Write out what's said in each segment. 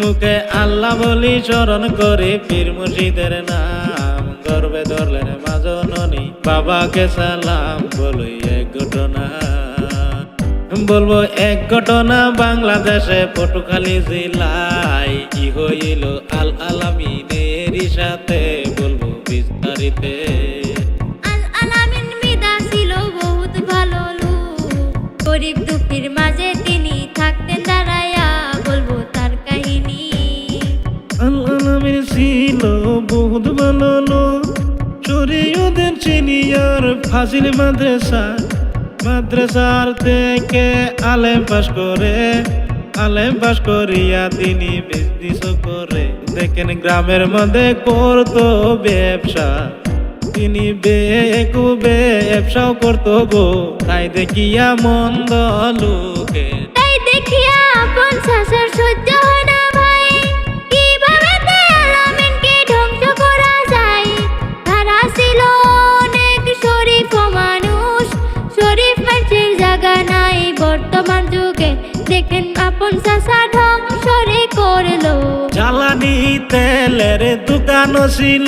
মুখে আল্লাহ বলি স্মরণ করে পীর মুর্শিদের নাম গর্বে ধরলেন মা জননী বাবাকে সালাম বলো এক ঘটনা বলবো এক ঘটনা বাংলাদেশে পটুখালী জেলায় কি হইল আল আলামিনের সাথে বলবো বিস্তারিতে। আল আলামিন মিদা ছিল বহুত ভালো লোক, গরিব দুঃখীর মাঝে তিনি থাকতেন দাঁড়ায়া বলবো তার কাহিনী। আল আলামিন ছিল বহুত ভালো লোক, শরীয়তের সিনিয়র ফাজিল মাদ্রাসার থেকে আলেম পাশ করিয়া তিনি বিজনেস করে। দেখেন গ্রামের মধ্যে করতো ব্যবসা, তিনি ব্যবসাও করতো গো, তাই দেখিয়া মন্দ লোকে তাই দেখিয়া আপন শাশুর সহ্য হয় না ভাই, কিভাবে আল আলামিনকে ধ্বংস করা যায়। তারা ছিল অনেক শরীফ মানুষ, শরীফ মানুষের জায়গা নাই বর্তমান যুগে। দেখেন আপন শাশা ধ্বংস রে করলো। জ্বালানি তেলের দোকানও ছিল,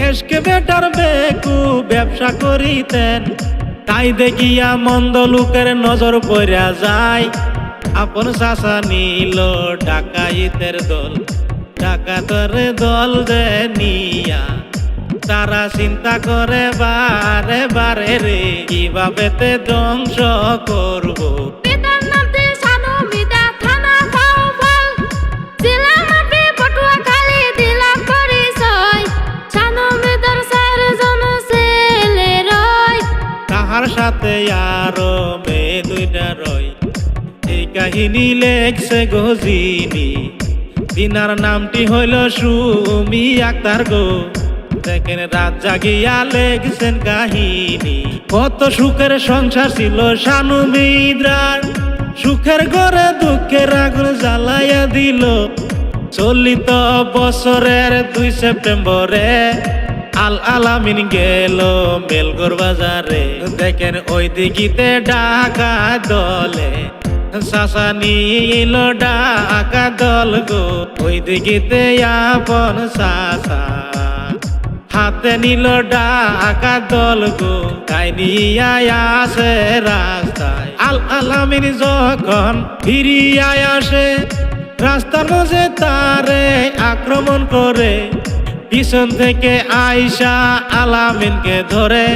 এসকে বেটার বেকু ব্যবসা করিতেন, তাই দেখিয়া মন্দ লোকের নজর পড়া যায়। আপন চাচা নিল ডাকাইতের দল, ডাকাতের দল যে নিয়া তারা চিন্তা করে বারে বারে রে কিভাবে তে ধ্বংস করবো। পিতার নামতে সানু মিদা থানা খাওয়াল, ছিলাম আপনি পটুয়াখালী দিলাম পরিচয়। সানু মিদার 4 জন ছেলে রয়, তাহার সাথে আরো মেয়ে 2টা রয়। এই কাহিনী লেখছে গজিনী, তিনার নামটি হইল সুমি আক্তার গো। দেখেন রাত জাগিয়া লেখছেন কাহিনী, কত সুখের সংসার ছিল শানু মিদ্রার, সুখের ঘরে দুঃখের আগুন জ্বালাইয়া দিল। চলিত বছরের 2 সেপ্টেম্বরে আল আলামিন গেল মেলগড় বাজারে। দেখেন ওই দিকিতে ডাকা দলে চাচা নিল ডাকা দল গো, ওই দিকিতে আপন চাচা হাতে নিল ডাকা দল গো, তাই নিয়া আসে রাস্তায়। আল আলামিন যখন ফিরিয়া আসে রাস্তার মাঝে তারে আক্রমণ করে, পিছন থেকে আইসা আলামিনকে ধরে।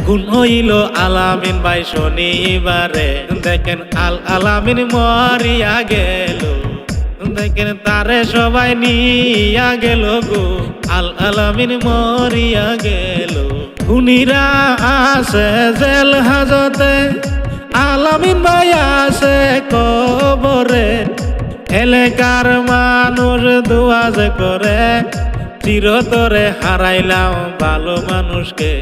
খুন হইল আলামিন ভাই শনিবারে। দেখেন আল আলামিন মরিয়া গেল, দেখেন তারে সবাই নিয়া গেল গো, আল আলামিন মরিয়া গেল। খুনিরা আছে জেল হাজতে, আলামিন ভাই আছে কবরে। এলাকার মানুষ দোয়া যে করে, চিরতরে হারাইলাম ভালো মানুষকে।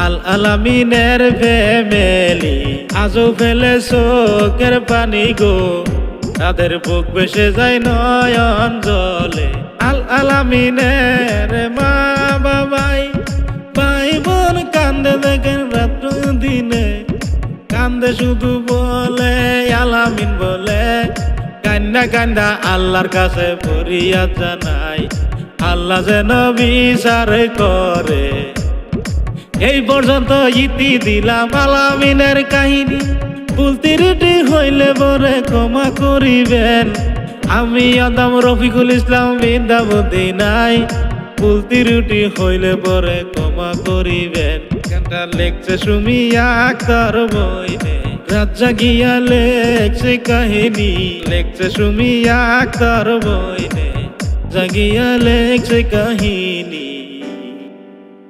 আল আলামিনের ফ্যামিলি আজও ফেলে চোখের পানি গো, তাদের বুক ভেসে যায় নয়ন জলে। আল আলামিনের মা বাবাই ভাই বোন কান্দে, দেখেন রাত্র দিনে কান্দে, শুধু বলে আলামিন বলে কান্দা কান্দা আল্লাহর কাছে ফরিয়াদ জানাই, আল্লাহ যেন বিচার করে। এই পর্যন্ত ইতি দিলাম আলামিনের কাহিনী, ভুল ত্রুটি হইলে বরে ক্ষমা করিবেন। আমি আদম রফিকুল ইসলাম বিদ্যাবতী নাই, ভুল ত্রুটি হইলে বরে ক্ষমা করিবেন। গানটা লেখছে সুমি আক্তার বইনে, রাত জাগিয়া লেখছে কাহিনী, লেখছে সুমি আক্তার বইনে, জাগিয়া লেখছে কাহিনী।